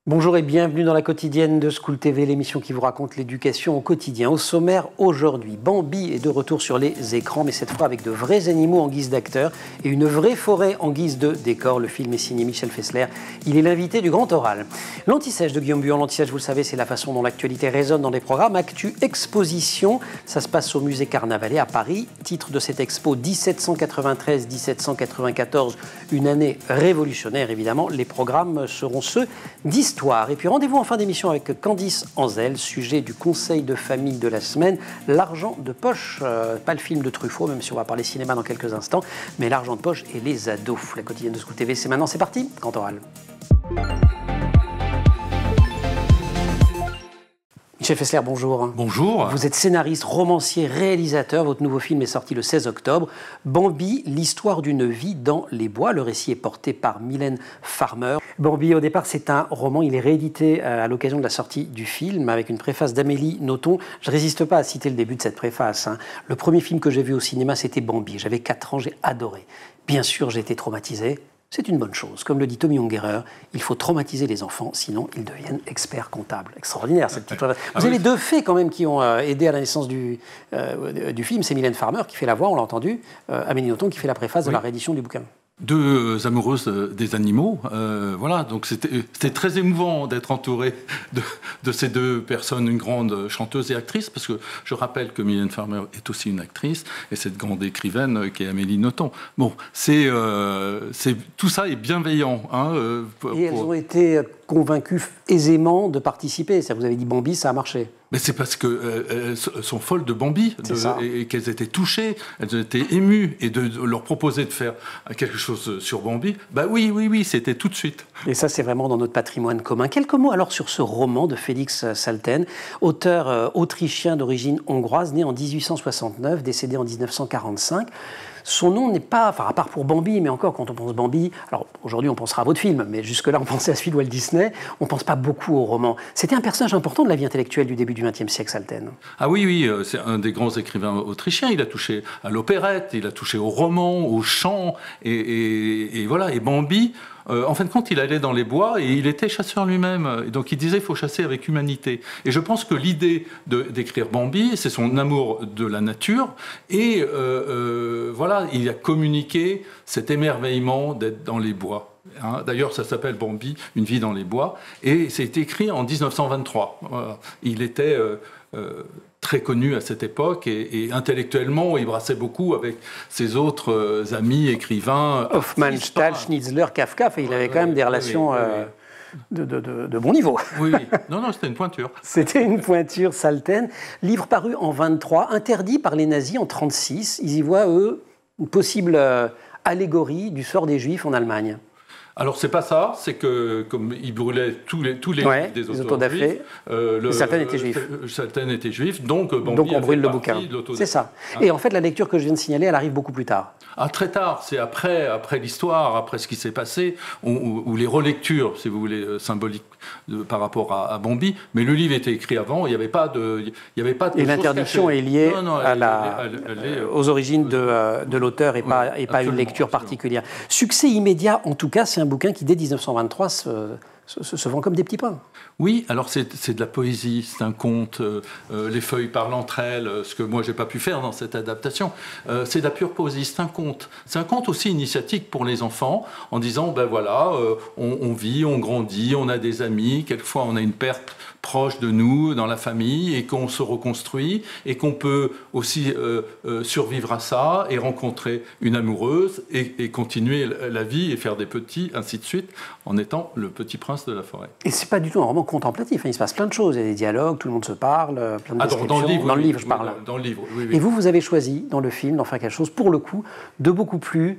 Bonjour et bienvenue dans la quotidienne de School TV, l'émission qui vous raconte l'éducation au quotidien. Au sommaire aujourd'hui, Bambi est de retour sur les écrans, mais cette fois avec de vrais animaux en guise d'acteurs et une vraie forêt en guise de décor. Le film est signé Michel Fessler, il est l'invité du Grand Oral. L'Anti-Sèche de Guillaume Buan, l'Anti-Sèche, vous le savez, c'est la façon dont l'actualité résonne dans les programmes. Actu Exposition, ça se passe au musée Carnavalet à Paris. Titre de cette expo, 1793-1794, une année révolutionnaire évidemment. Les programmes seront ceux d'histoire. Et puis rendez-vous en fin d'émission avec Candice Anzel, sujet du conseil de famille de la semaine, l'argent de poche, pas le film de Truffaut, même si on va parler cinéma dans quelques instants, mais l'argent de poche et les ados. La quotidienne de School TV, c'est maintenant, c'est parti, Grand Oral. Michel Fessler, bonjour. Bonjour. Vous êtes scénariste, romancier, réalisateur. Votre nouveau film est sorti le 16 octobre. Bambi, l'histoire d'une vie dans les bois. Le récit est porté par Mylène Farmer. Bambi, au départ, c'est un roman. Il est réédité à l'occasion de la sortie du film avec une préface d'Amélie Nothomb. Je ne résiste pas à citer le début de cette préface. Le premier film que j'ai vu au cinéma, c'était Bambi. J'avais 4 ans, j'ai adoré. Bien sûr, j'ai été traumatisé. C'est une bonne chose. Comme le dit Tommy Ungerer, il faut traumatiser les enfants, sinon ils deviennent experts comptables. Extraordinaire cette petite préface. Vous avez deux faits quand même qui ont aidé à la naissance du film. C'est Mylène Farmer qui fait la voix, on l'a entendu, Amélie Nothomb qui fait la préface de la réédition du bouquin. Deux amoureuses des animaux, voilà, donc c'était très émouvant d'être entouré de ces deux personnes, une grande chanteuse et actrice, parce que je rappelle que Mylène Farmer est aussi une actrice, et cette grande écrivaine qui est Amélie Nothomb. Bon, tout ça est bienveillant. Et elles ont été convaincues aisément de participer. Vous avez dit Bambi, ça a marché. Mais c'est parce qu'elles sont folles de Bambi et qu'elles étaient touchées, elles étaient émues, et de leur proposer de faire quelque chose sur Bambi, bah oui, c'était tout de suite. Et ça, c'est vraiment dans notre patrimoine commun. Quelques mots alors sur ce roman de Félix Salten, auteur autrichien d'origine hongroise, né en 1869, décédé en 1945. Son nom n'est pas, enfin à part pour Bambi, mais encore quand on pense Bambi, alors aujourd'hui on pensera à votre film, mais jusque-là on pensait à celui de Walt Disney, on ne pense pas beaucoup au roman. C'était un personnage important de la vie intellectuelle du début du XXe siècle, Salten. Ah oui, c'est un des grands écrivains autrichiens, il a touché à l'opérette, il a touché au roman, au chant, et voilà, et Bambi... en fin de compte, il allait dans les bois et il était chasseur lui-même. Et donc il disait qu'il faut chasser avec humanité. Et je pense que l'idée d'écrire Bambi, c'est son amour de la nature. Et voilà, il a communiqué cet émerveillement d'être dans les bois. D'ailleurs, ça s'appelle Bambi, une vie dans les bois. Et c'est écrit en 1923. Voilà. Il était... très connu à cette époque et intellectuellement, il brassait beaucoup avec ses autres amis écrivains. Hoffmann, Stahl, Schnitzler, Kafka, il avait quand même des relations de bon niveau. Oui. Non, c'était une pointure. C'était une pointure, Salten. Livre paru en 23, interdit par les nazis en 36. Ils y voient, eux, une possible allégorie du sort des Juifs en Allemagne. Alors, c'est pas ça, c'est que, comme il brûlait tous les livres des auteurs juifs, Salten était juif. Salten était juif, donc Bambi donc on brûle le bouquin. C'est ça. Et en fait, la lecture que je viens de signaler, elle arrive beaucoup plus tard. Ah, très tard, c'est après l'histoire, après ce qui s'est passé, ou les relectures, si vous voulez, symboliques par rapport à Bambi. Mais le livre était écrit avant, il n'y avait pas de et l'interdiction est liée aux origines de l'auteur et pas une lecture particulière. Succès immédiat, en tout cas, c'est un bouquin qui, dès 1923, se vend comme des petits pains. Oui, alors c'est de la poésie, c'est un conte, les feuilles parlent entre elles, ce que moi j'ai pas pu faire dans cette adaptation. C'est de la pure poésie, c'est un conte. C'est un conte aussi initiatique pour les enfants, en disant, ben voilà, on vit, on grandit, on a des amis, quelquefois on a une perte proche de nous, dans la famille, et qu'on se reconstruit, et qu'on peut aussi survivre à ça, et rencontrer une amoureuse, et continuer la vie, et faire des petits, ainsi de suite, en étant le petit prince de la forêt. Et c'est pas du tout un roman contemplatif, il se passe plein de choses, il y a des dialogues, tout le monde se parle, plein de descriptions. Dans le livre, je parle. Dans le livre, oui. Et vous avez choisi, dans le film, d'en faire quelque chose, pour le coup, de beaucoup plus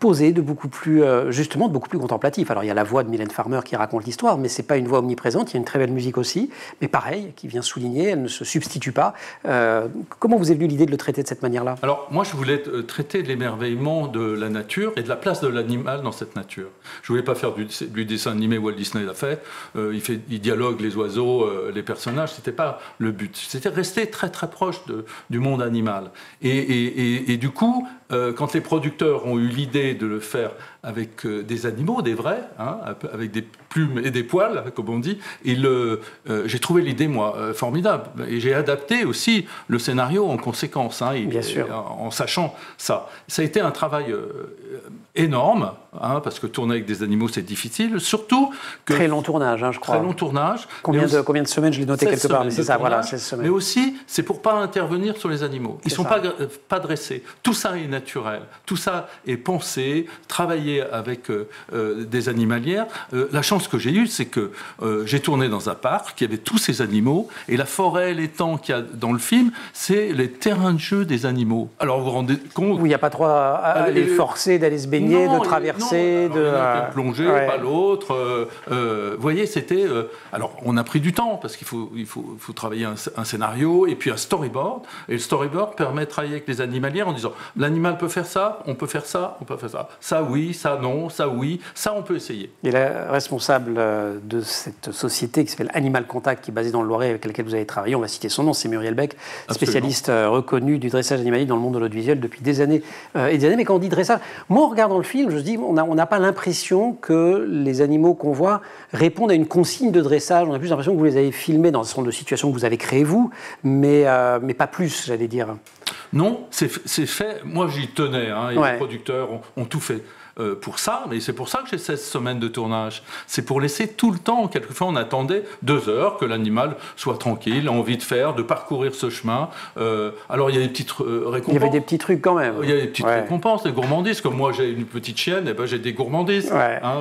posé, de beaucoup plus contemplatif. Alors il y a la voix de Mylène Farmer qui raconte l'histoire, mais c'est pas une voix omniprésente, il y a une très belle musique aussi, mais pareil, qui vient souligner, elle ne se substitue pas. Comment vous est venue l'idée de le traiter de cette manière-là ? Alors moi je voulais traiter de l'émerveillement de la nature et de la place de l'animal dans cette nature. Je voulais pas faire du dessin animé, Walt Disney l'a fait, il dialogue les oiseaux, les personnages, c'était pas le but, c'était rester très très proche du monde animal. Et du coup, quand les producteurs ont eu l'idée de le faire avec des animaux, des vrais, hein, avec des plumes et des poils, comme on dit. Et j'ai trouvé l'idée, moi, formidable. Et j'ai adapté aussi le scénario en conséquence, hein, Bien sûr. en sachant ça. Ça a été un travail énorme, hein, parce que tourner avec des animaux, c'est difficile. Surtout que... Très long tournage, hein, je crois. Très long tournage. Combien de semaines, je l'ai noté quelque part, mais c'est ça, voilà, 16 semaines. Mais aussi, c'est pour pas intervenir sur les animaux. Ils ne sont pas dressés. Tout ça est naturel. Tout ça est pensé, travaillé avec des animalières. La chance que j'ai eue, c'est que j'ai tourné dans un parc, il y avait tous ces animaux, et la forêt, l'étang qu'il y a dans le film, c'est les terrains de jeu des animaux. Alors vous vous rendez compte... Où il n'y a pas trop à les forcer d'aller se baigner, de traverser, de plonger, pas l'autre. Vous voyez, c'était... alors, on a pris du temps, parce qu'il faut travailler un scénario, et puis un storyboard. Et le storyboard permet de travailler avec les animalières en disant, l'animal peut faire ça, on peut faire ça, on peut faire ça. Ça oui, ça non, ça oui, ça on peut essayer. Et la responsable de cette société qui s'appelle Animal Contact, qui est basée dans le Loiret, avec laquelle vous avez travaillé, on va citer son nom, c'est Muriel Beck, spécialiste reconnue du dressage animalier dans le monde de l'audiovisuel depuis des années et des années. Mais quand on dit dressage, moi en regardant le film, je me dis, on n'a pas l'impression que les animaux qu'on voit répondent à une consigne de dressage. On a plus l'impression que vous les avez filmés dans un certain nombre de situations que vous avez créées vous, mais pas plus, j'allais dire. Non, c'est fait. Moi, j'y tenais, hein, et les producteurs ont tout fait pour ça, mais c'est pour ça que j'ai 16 semaines de tournage. C'est pour laisser tout le temps. Quelquefois, on attendait 2 heures que l'animal soit tranquille, a envie de parcourir ce chemin. Alors, il y a des petites récompenses. Il y avait des petits trucs quand même. Il y a des petites récompenses, des gourmandises. Comme moi, j'ai une petite chienne, et ben, j'ai des gourmandises. Hein,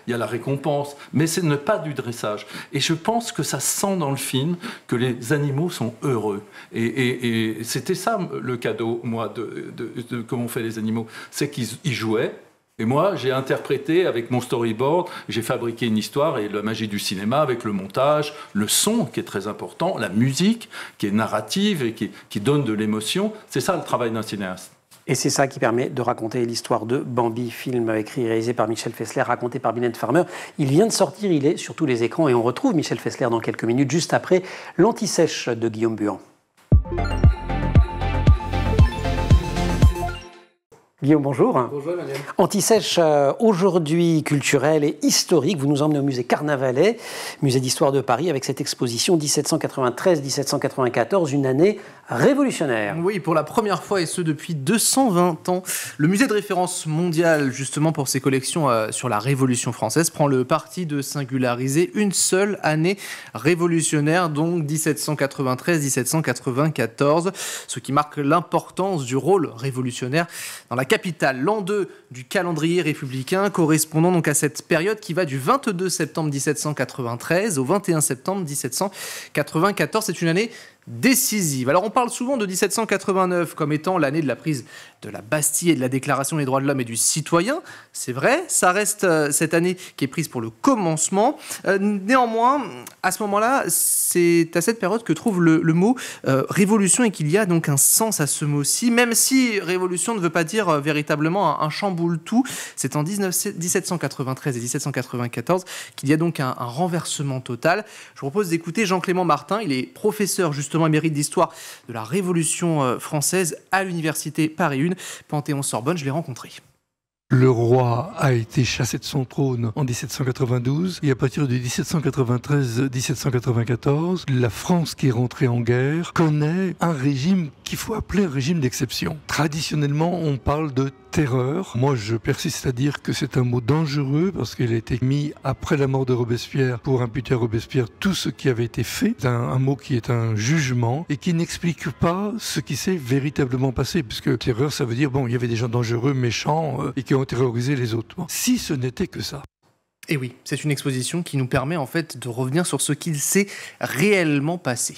il y a la récompense. Mais ce n'est pas du dressage. Et je pense que ça sent dans le film que les animaux sont heureux. Et c'était ça, le cadeau, moi, de comment on fait les animaux. C'est qu'ils jouaient. Et moi, j'ai interprété avec mon storyboard, j'ai fabriqué une histoire et la magie du cinéma avec le montage, le son qui est très important, la musique qui est narrative et qui donne de l'émotion. C'est ça le travail d'un cinéaste. Et c'est ça qui permet de raconter l'histoire de Bambi, film écrit et réalisé par Michel Fessler, raconté par Mylène Farmer. Il vient de sortir, il est sur tous les écrans et on retrouve Michel Fessler dans quelques minutes, juste après l'Anti-Sèche de Guillaume Buan. Guillaume, bonjour. Bonjour Emmanuel. Anti-Sèche, aujourd'hui culturel et historique. Vous nous emmenez au musée Carnavalet, musée d'histoire de Paris, avec cette exposition 1793-1794, une année révolutionnaire. Oui, pour la première fois, et ce depuis 220 ans, le musée de référence mondial, justement pour ses collections sur la Révolution française, prend le parti de singulariser une seule année révolutionnaire, donc 1793-1794, ce qui marque l'importance du rôle révolutionnaire dans la capitale. L'an 2 du calendrier républicain, correspondant donc à cette période qui va du 22 septembre 1793 au 21 septembre 1794. C'est une année décisive. Alors on parle souvent de 1789 comme étant l'année de la prise de la Bastille et de la Déclaration des droits de l'homme et du citoyen. C'est vrai, ça reste cette année qui est prise pour le commencement. Néanmoins, à ce moment-là, c'est à cette période que trouve le mot révolution et qu'il y a donc un sens à ce mot-ci, même si révolution ne veut pas dire véritablement un chamboule-tout. C'est en 1793 et 1794 qu'il y a donc un renversement total. Je vous propose d'écouter Jean-Clément Martin. Il est professeur justement émérite d'histoire de la Révolution française à l'université Paris 1, Panthéon-Sorbonne. Je l'ai rencontré. Le roi a été chassé de son trône en 1792 et à partir de 1793-1794, la France qui est rentrée en guerre connaît un régime qu'il faut appeler un régime d'exception. Traditionnellement, on parle de terreur. Moi, je persiste à dire que c'est un mot dangereux parce qu'il a été mis après la mort de Robespierre pour imputer à Robespierre tout ce qui avait été fait. C'est un mot qui est un jugement et qui n'explique pas ce qui s'est véritablement passé, puisque terreur, ça veut dire, bon, il y avait des gens dangereux, méchants et qui ont terrorisé les autres. Bon, si ce n'était que ça. Et oui, c'est une exposition qui nous permet en fait de revenir sur ce qu'il s'est réellement passé.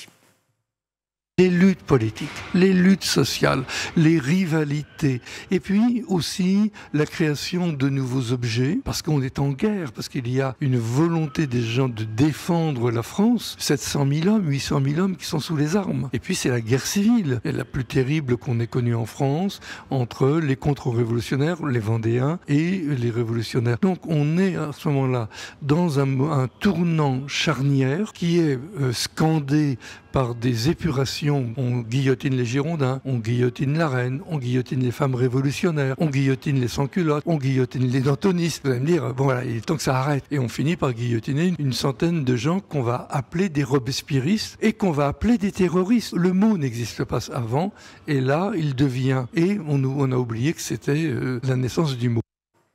Les luttes politiques, les luttes sociales, les rivalités, et puis aussi la création de nouveaux objets, parce qu'on est en guerre, parce qu'il y a une volonté des gens de défendre la France, 700 000 hommes, 800 000 hommes qui sont sous les armes. Et puis c'est la guerre civile, la plus terrible qu'on ait connue en France, entre les contre-révolutionnaires, les Vendéens, et les révolutionnaires. Donc on est à ce moment-là dans un tournant charnière qui est scandé par des épurations. On guillotine les Girondins, on guillotine la reine, on guillotine les femmes révolutionnaires, on guillotine les sans-culottes, on guillotine les dantonistes. Vous allez me dire, bon voilà, il est temps que ça arrête. Et on finit par guillotiner une centaine de gens qu'on va appeler des robespierristes et qu'on va appeler des terroristes. Le mot n'existe pas avant, et là, il devient. Et on a oublié que c'était la naissance du mot.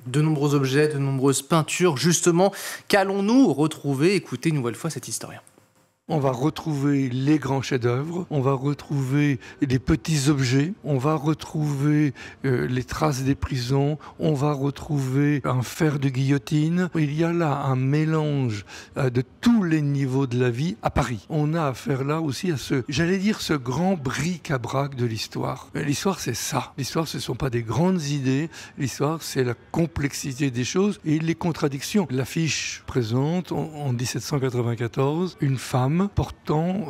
De nombreux objets, de nombreuses peintures, justement. Qu'allons-nous retrouver? Écoutez une nouvelle fois cet historien. On va retrouver les grands chefs-d'œuvre, on va retrouver les petits objets, on va retrouver les traces des prisons, on va retrouver un fer de guillotine. Il y a là un mélange de tous les niveaux de la vie à Paris. On a affaire là aussi à ce grand bric-à-brac de l'histoire. L'histoire, c'est ça. L'histoire, ce ne sont pas des grandes idées. L'histoire, c'est la complexité des choses et les contradictions. L'affiche présente en 1794 une femme portant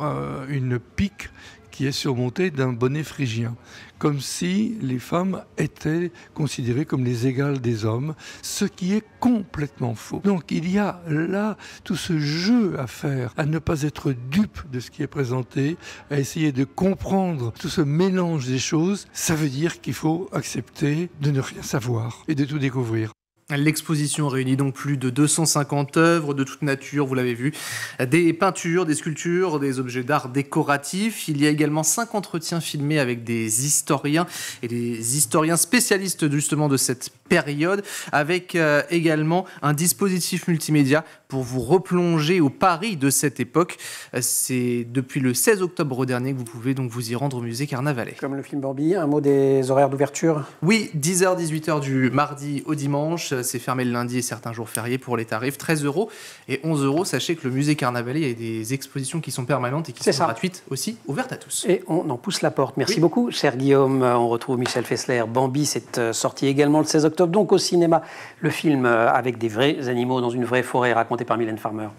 une pique qui est surmontée d'un bonnet phrygien, comme si les femmes étaient considérées comme les égales des hommes, ce qui est complètement faux. Donc il y a là tout ce jeu à faire, à ne pas être dupe de ce qui est présenté, à essayer de comprendre tout ce mélange des choses. Ça veut dire qu'il faut accepter de ne rien savoir et de tout découvrir. L'exposition réunit donc plus de 250 œuvres de toute nature, vous l'avez vu, des peintures, des sculptures, des objets d'art décoratifs. Il y a également 5 entretiens filmés avec des historiens et des historiens spécialistes justement de cette période, avec également un dispositif multimédia pour vous replonger au Paris de cette époque. C'est depuis le 16 octobre dernier que vous pouvez donc vous y rendre au musée Carnavalet. Comme le film Bambi, un mot des horaires d'ouverture? Oui, 10h, 18h du mardi au dimanche. C'est fermé le lundi et certains jours fériés pour les tarifs 13 € et 11 €. Sachez que le musée Carnavalet, il y a des expositions qui sont permanentes et qui sont gratuites aussi, ouvertes à tous. Et on en pousse la porte. Merci beaucoup, cher Guillaume. On retrouve Michel Fessler. Bambi, c'est sorti également le 16 octobre, donc au cinéma. Le film avec des vrais animaux dans une vraie forêt, raconté par Mylène Farmer.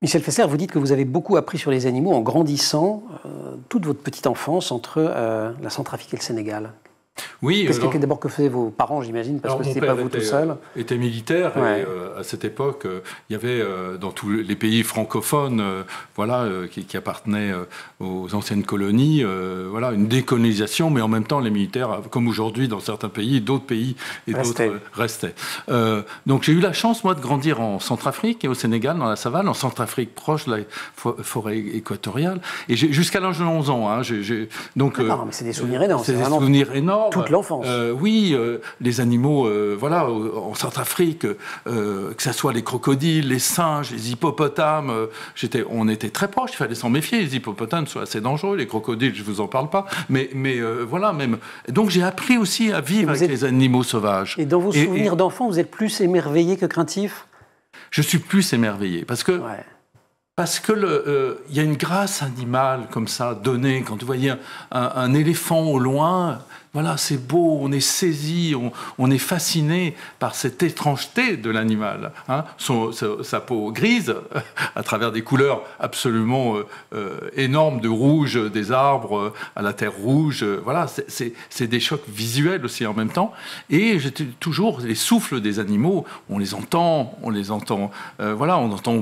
Michel Fessler, vous dites que vous avez beaucoup appris sur les animaux en grandissant toute votre petite enfance entre la Centrafrique et le Sénégal. Oui. D'abord, que faisaient vos parents, j'imagine, parce que ce n'était pas vous tout seul. Était militaire, et à cette époque, il y avait dans tous les pays francophones, qui appartenaient aux anciennes colonies, une décolonisation, mais en même temps, les militaires, comme aujourd'hui dans certains pays, d'autres pays et d'autres restaient. Donc j'ai eu la chance, moi, de grandir en Centrafrique et au Sénégal, dans la savane, en Centrafrique, proche de la forêt équatoriale, et jusqu'à l'âge de 11 ans. Non, mais c'est des souvenirs énormes. C'est des souvenirs énormes. Toute l'enfance. Les animaux, en Centrafrique, que ce soit les crocodiles, les singes, les hippopotames, on était très proches, il fallait s'en méfier. Les hippopotames sont assez dangereux, les crocodiles, je ne vous en parle pas. Même. Donc j'ai appris aussi à vivre avec les animaux sauvages. Et dans vos souvenirs d'enfant, vous êtes plus émerveillé que craintif? Je suis plus émerveillé, parce que... Parce que y a une grâce animale comme ça donnée quand vous voyez un éléphant au loin. Voilà, c'est beau, on est saisi, on est fasciné par cette étrangeté de l'animal. Sa peau grise, à travers des couleurs absolument énormes de rouge des arbres à la terre rouge. C'est des chocs visuels aussi en même temps. Et j'étais toujours les souffles des animaux, on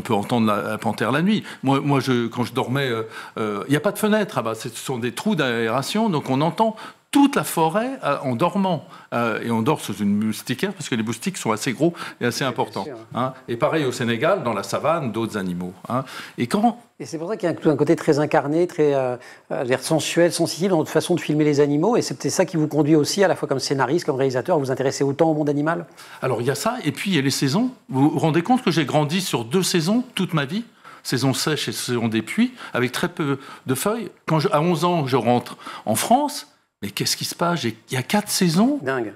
peut entendre la panthère la nuit. Moi, quand je dormais, il n'y a pas de fenêtre là-bas, ce sont des trous d'aération, donc on entend toute la forêt en dormant. Et on dort sous une moustiquaire, parce que les moustiques sont assez gros et assez importants. Et pareil au Sénégal, dans la savane, d'autres animaux. Et c'est pour ça qu'il y a un côté très incarné, très sensuel, sensible dans votre façon de filmer les animaux. Et c'est peut-être ça qui vous conduit aussi, à la fois comme scénariste, comme réalisateur, à vous intéresser autant au monde animal? Alors, il y a ça, et puis il y a les saisons. Vous vous rendez compte que j'ai grandi sur 2 saisons toute ma vie? Saison sèche et saison des pluies, avec très peu de feuilles. À 11 ans, je rentre en France. Mais qu'est-ce qui se passe? Il y a 4 saisons. Dingue.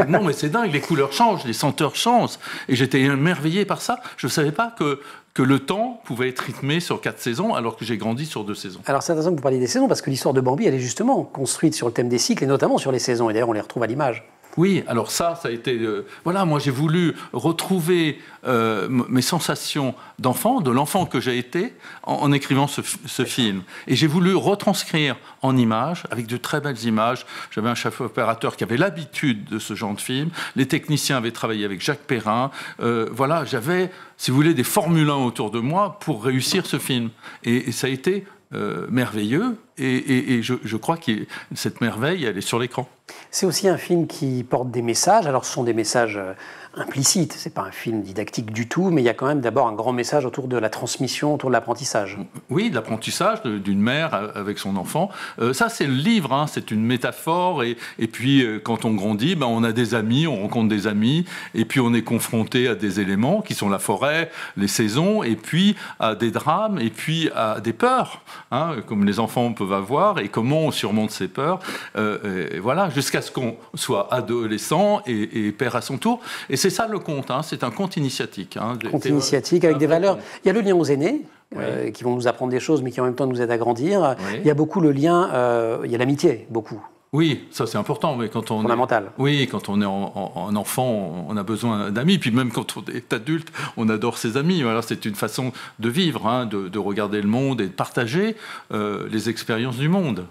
Non, mais c'est dingue. Les couleurs changent, les senteurs changent. Et j'étais émerveillé par ça. Je ne savais pas que le temps pouvait être rythmé sur 4 saisons, alors que j'ai grandi sur 2 saisons. Alors c'est intéressant que vous parliez des saisons, parce que l'histoire de Bambi, elle est justement construite sur le thème des cycles, et notamment sur les saisons. Et d'ailleurs, on les retrouve à l'image. Oui, alors ça a été... voilà, moi j'ai voulu retrouver mes sensations d'enfant, de l'enfant que j'ai été, en écrivant ce film. Et j'ai voulu retranscrire en images, avec de très belles images. J'avais un chef opérateur qui avait l'habitude de ce genre de film. Les techniciens avaient travaillé avec Jacques Perrin. Voilà, j'avais, si vous voulez, des Formule 1 autour de moi pour réussir ce film. Et ça a été merveilleux. Et je crois que cette merveille, elle est sur l'écran. C'est aussi un film qui porte des messages. Alors, ce sont des messages implicites. C'est pas un film didactique du tout, mais il y a quand même d'abord un grand message autour de la transmission, autour de l'apprentissage. Oui, de l'apprentissage d'une mère avec son enfant. Ça, c'est le livre, hein, c'est une métaphore. Et puis, quand on grandit, on a des amis, on rencontre des amis, et puis on est confronté à des éléments qui sont la forêt, les saisons, et puis à des drames, et puis à des peurs, hein, comme les enfants peuvent avoir, et comment on surmonte ces peurs. Et voilà, jusqu'à ce qu'on soit adolescent et père à son tour. Et c'est ça le conte, hein, c'est un conte initiatique. Hein, conte initiatique avec des valeurs. Il y a le lien aux aînés, qui vont nous apprendre des choses, mais qui en même temps nous aident à grandir. Oui. Il y a beaucoup le lien, il y a l'amitié, beaucoup. Oui, ça c'est important, mais quand on fondamental. Oui, quand on est en enfant, on a besoin d'amis. Puis même quand on est adulte, on adore ses amis. Voilà, c'est une façon de vivre, hein, de regarder le monde et de partager les expériences du monde.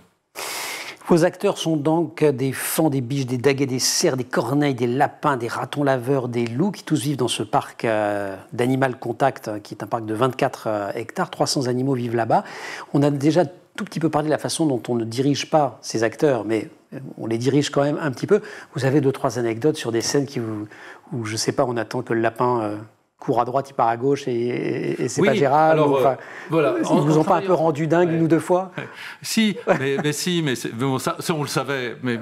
Vos acteurs sont donc des fans, des biches, des daguets, des cerfs, des corneilles, des lapins, des ratons laveurs, des loups, qui tous vivent dans ce parc d'Animal Contact, qui est un parc de 24 hectares. 300 animaux vivent là-bas. On a déjà tout petit peu parlé de la façon dont on ne dirige pas ces acteurs, mais on les dirige quand même un petit peu. Vous avez 2-3 anecdotes sur des scènes où, je ne sais pas, on attend que le lapin court à droite, il part à gauche et c'est pas gérable. Alors, voilà. Ils vous ont pas un peu rendu dingue une ou deux fois? Si, mais bon, ça on le savait. Mais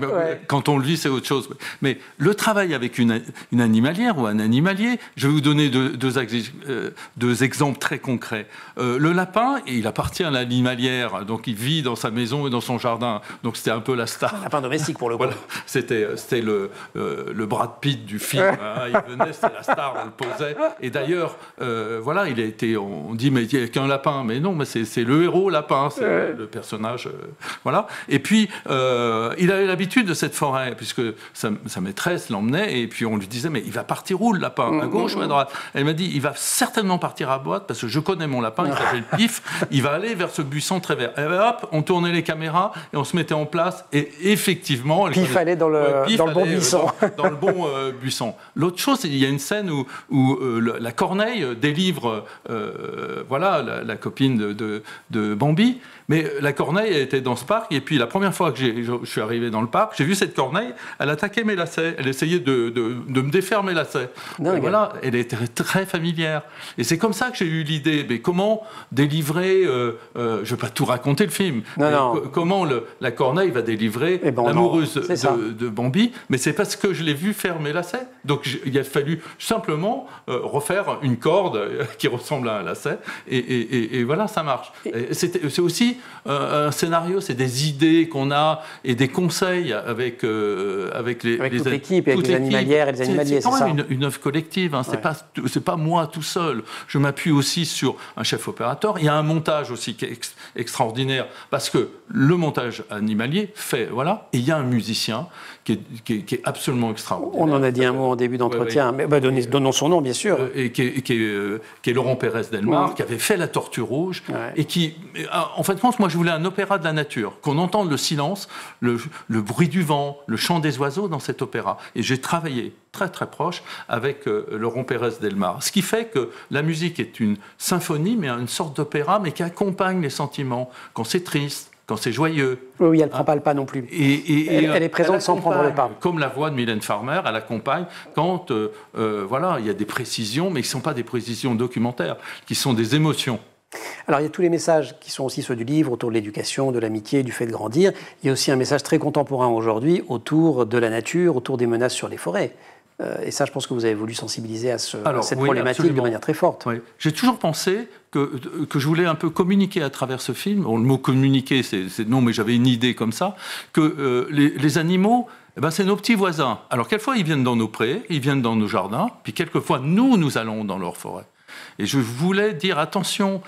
quand on le vit, c'est autre chose. Mais le travail avec une animalière ou un animalier, je vais vous donner deux exemples très concrets. Le lapin, il appartient à l'animalière, donc il vit dans sa maison et dans son jardin. Donc c'était un peu la star. Un lapin domestique pour le coup. Voilà. C'était le Brad Pitt du film. Hein. Il venait, c'était la star, on le posait. Et d'ailleurs, voilà, il a été. On dit, mais il n'y a qu'un lapin. Mais non, mais c'est le héros lapin, c'est le personnage. Voilà. Et puis, il avait l'habitude de cette forêt, puisque sa maîtresse l'emmenait, et puis on lui disait, mais il va partir où le lapin? À gauche ou à droite? Elle m'a dit, il va certainement partir à droite, parce que je connais mon lapin, il s'appelle Pif, il va aller vers ce buisson très vert. Et hop, on tournait les caméras, et on se mettait en place, et effectivement. Pif allait dans le bon buisson. Dans le bon buisson. L'autre chose, il y a une scène où la corneille délivre voilà, la copine de Bambi, mais la corneille elle était dans ce parc, et puis la première fois que je suis arrivé dans le parc, j'ai vu cette corneille, elle attaquait mes lacets, elle essayait de me défaire mes lacets. Voilà, elle était très familière. Et c'est comme ça que j'ai eu l'idée, mais comment délivrer, je ne vais pas tout raconter le film, comment la corneille va délivrer l'amoureuse de Bambi, mais c'est parce que je l'ai vu faire mes lacets. Donc il a fallu simplement refaire une corde qui ressemble à un lacet, et voilà, ça marche. C'est aussi un scénario, c'est des idées qu'on a et des conseils avec toute l'équipe, avec les animalières et les animaliers. C'est quand même une œuvre collective, hein. C'est pas moi tout seul. Je m'appuie aussi sur un chef opérateur. Il y a un montage aussi qui est extraordinaire, parce que le montage animalier fait, voilà, et il y a un musicien qui est absolument extraordinaire. On en a dit un mot en début d'entretien, mais donnons son nom, bien sûr. Et qui est Laurent Pérez Delmar, qui avait fait La Tortue Rouge, et qui, en fait, moi je voulais un opéra de la nature, qu'on entende le silence, le bruit du vent, le chant des oiseaux dans cet opéra. Et j'ai travaillé très très proche avec Laurent Pérez Delmar. Ce qui fait que la musique est une symphonie, mais une sorte d'opéra, mais qui accompagne les sentiments, quand c'est triste, quand c'est joyeux. Oui, elle ne prend pas le pas non plus. Elle est présente sans prendre le pas. Comme la voix de Mylène Farmer, elle accompagne quand voilà, il y a des précisions, mais qui ne sont pas des précisions documentaires, qui sont des émotions. Alors, il y a tous les messages qui sont aussi ceux du livre, autour de l'éducation, de l'amitié, du fait de grandir. Il y a aussi un message très contemporain aujourd'hui, autour de la nature, autour des menaces sur les forêts. Et ça, je pense que vous avez voulu sensibiliser à cette problématique absolument. De manière très forte. Oui. J'ai toujours pensé que je voulais un peu communiquer à travers ce film. Bon, le mot communiquer, non, mais j'avais une idée comme ça, que les animaux, c'est nos petits voisins. Alors, quelquefois, ils viennent dans nos prés, ils viennent dans nos jardins, puis quelquefois, nous allons dans leur forêt. Et je voulais dire, attention,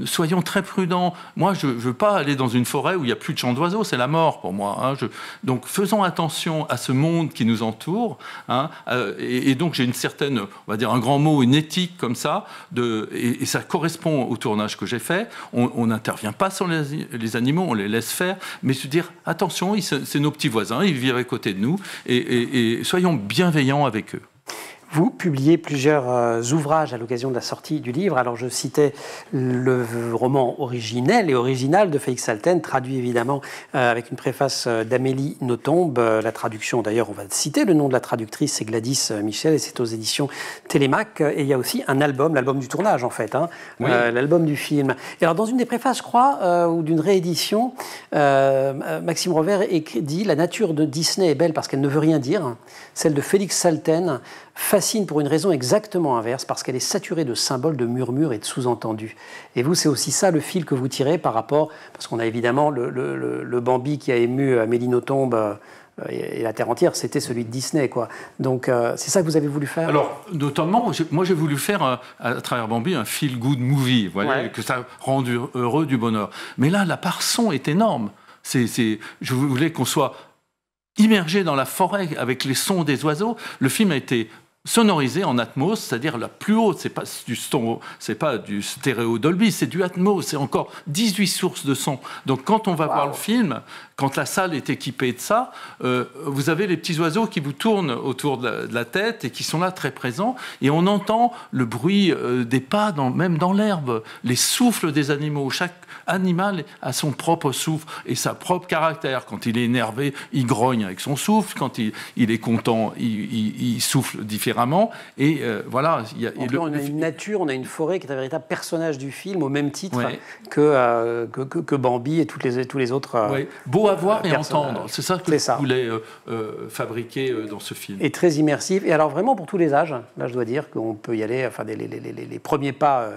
soyons très prudents. Moi, je ne veux pas aller dans une forêt où il n'y a plus de chants d'oiseaux, c'est la mort pour moi. Hein. Donc, faisons attention à ce monde qui nous entoure. Hein. Et donc, j'ai une certaine, on va dire un grand mot, une éthique comme ça, et ça correspond au tournage que j'ai fait. On n'intervient pas sur les animaux, on les laisse faire, mais se dire, attention, c'est nos petits voisins, ils vivent à côté de nous, et soyons bienveillants avec eux. Vous publiez plusieurs ouvrages à l'occasion de la sortie du livre. Alors, je citais le roman originel et original de Félix Salten, traduit évidemment avec une préface d'Amélie Nothomb. La traduction, d'ailleurs, on va citer le nom de la traductrice, c'est Gladys Michel, et c'est aux éditions Télémac. Et il y a aussi un album, l'album du tournage, en fait, hein, oui. L'album du film. Et alors, dans une des préfaces, je crois, ou d'une réédition, Maxime Rovert dit « La nature de Disney est belle parce qu'elle ne veut rien dire. Celle de Félix Salten fascine pour une raison exactement inverse, parce qu'elle est saturée de symboles, de murmures et de sous-entendus. » Et vous, c'est aussi ça le fil que vous tirez par rapport, parce qu'on a évidemment le Bambi qui a ému Amélie Nothomb et la Terre entière, c'était celui de Disney, quoi. Donc c'est ça que vous avez voulu faire? Alors, notamment, moi j'ai voulu faire à travers Bambi un feel-good movie, voilà, que ça rende heureux, du bonheur. Mais là, la part son est énorme. Je voulais qu'on soit immergé dans la forêt avec les sons des oiseaux. Le film a été sonorisé en Atmos, c'est-à-dire la plus haute, c'est pas du stéréo Dolby, c'est du Atmos, c'est encore 18 sources de son. Donc quand on va voir le film, quand la salle est équipée de ça, vous avez les petits oiseaux qui vous tournent autour de la tête et qui sont là très présents, et on entend le bruit des pas, même dans l'herbe, les souffles des animaux. Chaque animal a son propre souffle et sa propre caractère. Quand il est énervé, il grogne avec son souffle. Quand il est content, il souffle différemment. Et voilà. On a une nature, on a une forêt qui est un véritable personnage du film, au même titre que Bambi et tous les autres. Beau à voir et entendre. C'est ça que je voulais fabriquer dans ce film. Et très immersif. Et alors vraiment pour tous les âges. Là, je dois dire qu'on peut y aller. Enfin, les premiers pas.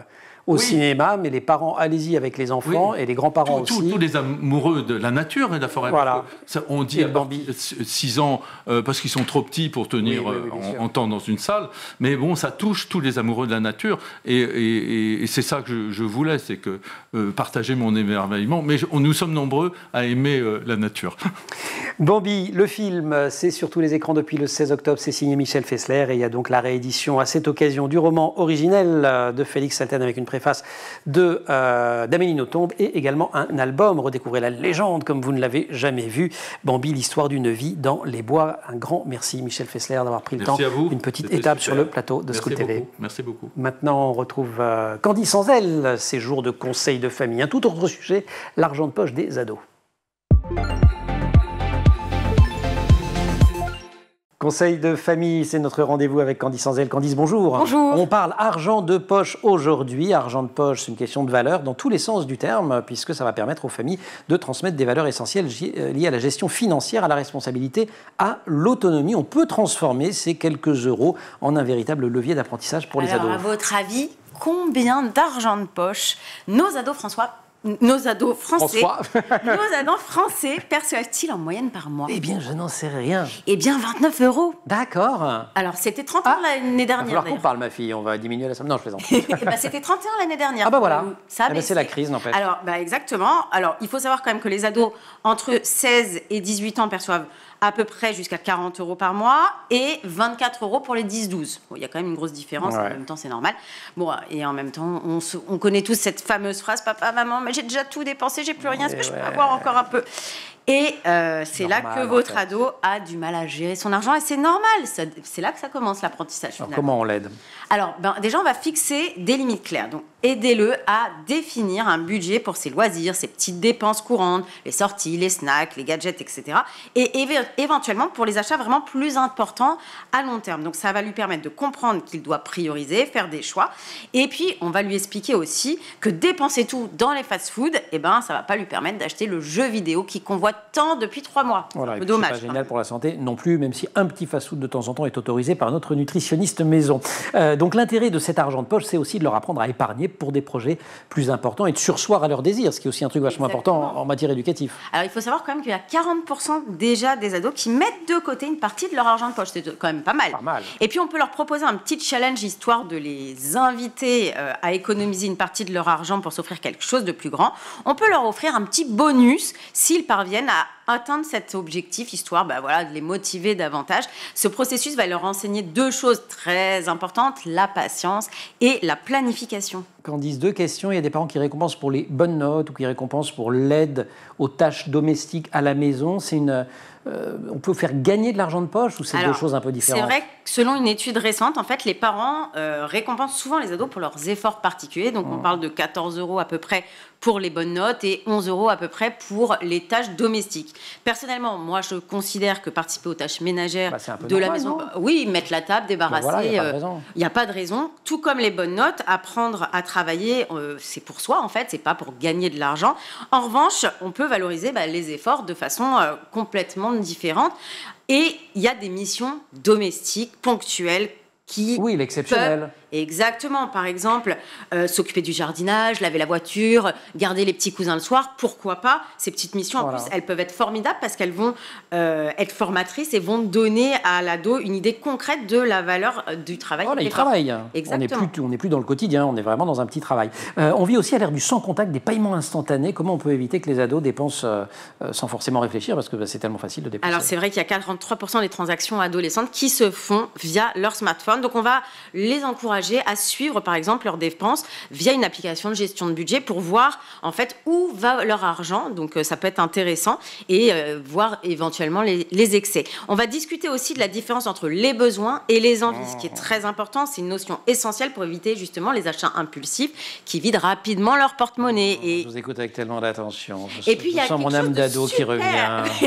Au cinéma, mais les parents, allez-y avec les enfants, et les grands-parents aussi. Tous les amoureux de la nature et de la forêt. Voilà. On dit à Bambi 6 ans, parce qu'ils sont trop petits pour tenir en temps dans une salle, mais bon, ça touche tous les amoureux de la nature, et c'est ça que je voulais, c'est que partager mon émerveillement, mais nous sommes nombreux à aimer la nature. Bambi, le film, c'est sur tous les écrans depuis le 16 octobre, c'est signé Michel Fessler, et il y a donc la réédition à cette occasion du roman originel de Félix Salten avec une préface d'Amélie Nothomb et également un album. Redécouvrez la légende comme vous ne l'avez jamais vu. Bambi, l'histoire d'une vie dans les bois. Un grand merci Michel Fessler d'avoir pris le temps. Une petite étape sur le plateau de School TV. Merci beaucoup. Maintenant, on retrouve Candy sans elle, ses jours de conseils de famille. Un tout autre sujet, l'argent de poche des ados. Conseil de famille, c'est notre rendez-vous avec Candice Anzel. Candice, bonjour. Bonjour. On parle argent de poche aujourd'hui. Argent de poche, c'est une question de valeur dans tous les sens du terme, puisque ça va permettre aux familles de transmettre des valeurs essentielles liées à la gestion financière, à la responsabilité, à l'autonomie. On peut transformer ces quelques euros en un véritable levier d'apprentissage pour les ados. Alors, à votre avis, combien d'argent de poche nos ados français nos ados français perçoivent-ils en moyenne par mois? Eh bien, je n'en sais rien. Eh bien, 29 €. D'accord. Alors, c'était 30 € l'année dernière. Il va falloir qu'on parle, ma fille. On va diminuer la somme. Non, je plaisante. C'était 31 € l'année dernière. Ah bah voilà. C'est la crise, n'empêche. Alors, exactement. Alors, il faut savoir quand même que les ados entre 16 et 18 ans perçoivent à peu près jusqu'à 40 € par mois et 24 € pour les 10-12. Bon, il y a quand même une grosse différence, en même temps c'est normal. Bon, et en même temps, on connaît tous cette fameuse phrase « Papa, maman, mais j'ai déjà tout dépensé, j'ai plus rien, est-ce que je peux avoir encore un peu ?» Et c'est là que votre ado a du mal à gérer son argent, et c'est normal, c'est là que ça commence l'apprentissage. Alors comment on l'aide? Alors, déjà, on va fixer des limites claires. Donc, aidez-le à définir un budget pour ses loisirs, ses petites dépenses courantes, les sorties, les snacks, les gadgets, etc. Et éventuellement pour les achats vraiment plus importants à long terme. Donc, ça va lui permettre de comprendre qu'il doit prioriser, faire des choix. Et puis, on va lui expliquer aussi que dépenser tout dans les fast-foods, ça ne va pas lui permettre d'acheter le jeu vidéo qu'il convoite tant depuis 3 mois. Voilà, un peu dommage. C'est pas génial pour la santé non plus, même si un petit fast-food de temps en temps est autorisé par notre nutritionniste maison. Donc l'intérêt de cet argent de poche, c'est aussi de leur apprendre à épargner pour des projets plus importants et de surseoir à leurs désirs, ce qui est aussi un truc vachement important en matière éducative. Alors il faut savoir quand même qu'il y a 40% déjà des ados qui mettent de côté une partie de leur argent de poche. C'est quand même pas mal. Et puis on peut leur proposer un petit challenge histoire de les inviter à économiser une partie de leur argent pour s'offrir quelque chose de plus grand. On peut leur offrir un petit bonus s'ils parviennent à atteindre cet objectif, histoire de les motiver davantage. Ce processus va leur enseigner 2 choses très importantes, la patience et la planification. Candice, 2 questions. Il y a des parents qui récompensent pour les bonnes notes ou qui récompensent pour l'aide aux tâches domestiques à la maison. On peut faire gagner de l'argent de poche ou c'est 2 choses un peu différentes? C'est vrai que selon une étude récente, en fait, les parents récompensent souvent les ados pour leurs efforts particuliers. Donc on parle de 14 € à peu près pour les bonnes notes et 11 € à peu près pour les tâches domestiques. Personnellement, moi, je considère que participer aux tâches ménagères de la maison, oui, mettre la table, débarrasser, il n'y a pas de raison. Tout comme les bonnes notes, apprendre à travailler, c'est pour soi en fait, c'est pas pour gagner de l'argent. En revanche, on peut valoriser les efforts de façon complètement différente. Et il y a des missions domestiques ponctuelles qui l'exceptionnel. Exactement. Par exemple, s'occuper du jardinage, laver la voiture, garder les petits cousins le soir, pourquoi pas. Ces petites missions, en plus, elles peuvent être formidables parce qu'elles vont être formatrices et vont donner à l'ado une idée concrète de la valeur du travail. Il travaille. Exactement. On n'est plus dans le quotidien, on est vraiment dans un petit travail. On vit aussi à l'ère du sans contact, des paiements instantanés. Comment on peut éviter que les ados dépensent sans forcément réfléchir, parce que c'est tellement facile de dépenser? Alors c'est vrai qu'il y a 43% des transactions adolescentes qui se font via leur smartphone. Donc on va les encourager à suivre par exemple leurs dépenses via une application de gestion de budget pour voir en fait où va leur argent. Donc ça peut être intéressant et voir éventuellement les excès. On va discuter aussi de la différence entre les besoins et les envies, ce qui est très important. C'est une notion essentielle pour éviter justement les achats impulsifs qui vident rapidement leur porte-monnaie. Je vous écoute avec tellement d'attention. Et puis il y a sens mon âme d'ado qui revient.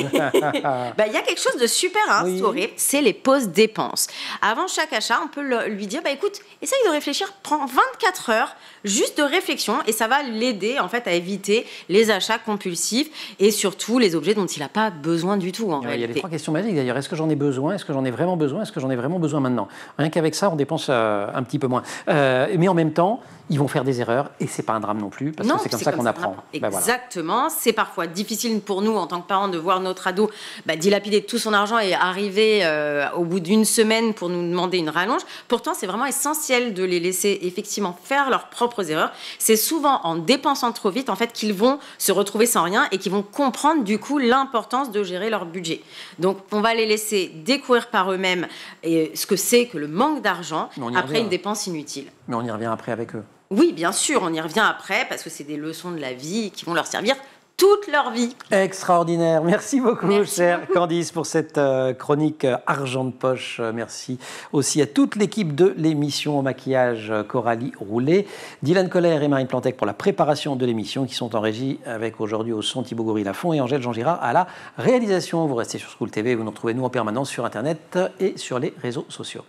Il y a quelque chose de super à instaurer, c'est les pauses dépenses. Avant chaque achat, on peut lui dire écoute, essaye de réfléchir, prends 24 heures juste de réflexion et ça va l'aider en fait à éviter les achats compulsifs et surtout les objets dont il n'a pas besoin du tout en réalité. Il y a les 3 questions magiques d'ailleurs. Est-ce que j'en ai besoin? Est-ce que j'en ai vraiment besoin? Est-ce que j'en ai vraiment besoin maintenant? Rien qu'avec ça, on dépense un petit peu moins. Mais en même temps, ils vont faire des erreurs et c'est pas un drame non plus parce que c'est comme ça qu'on apprend. Exactement. C'est parfois difficile pour nous en tant que parents de voir notre ado dilapider tout son argent et arriver au bout d'une semaine pour nous demander une rallonge. Pourtant, c'est vraiment essentiel de les laisser effectivement faire leurs propres erreurs. C'est souvent en dépensant trop vite en fait qu'ils vont se retrouver sans rien et qu'ils vont comprendre du coup l'importance de gérer leur budget. Donc, on va les laisser découvrir par eux-mêmes ce que c'est que le manque d'argent après une dépense inutile. Mais on y revient après avec eux. Oui, bien sûr, on y revient après parce que c'est des leçons de la vie qui vont leur servir toute leur vie. Extraordinaire. Merci beaucoup, chère Candice, pour cette chronique argent de poche. Merci aussi à toute l'équipe de l'émission au maquillage Coralie Roulet, Dylan Colère et Marine Plantec pour la préparation de l'émission qui sont en régie avec aujourd'hui au son Thibaut Goury-Lafont et Angèle Jean-Girard à la réalisation. Vous restez sur School TV, vous nous retrouvez nous en permanence sur Internet et sur les réseaux sociaux.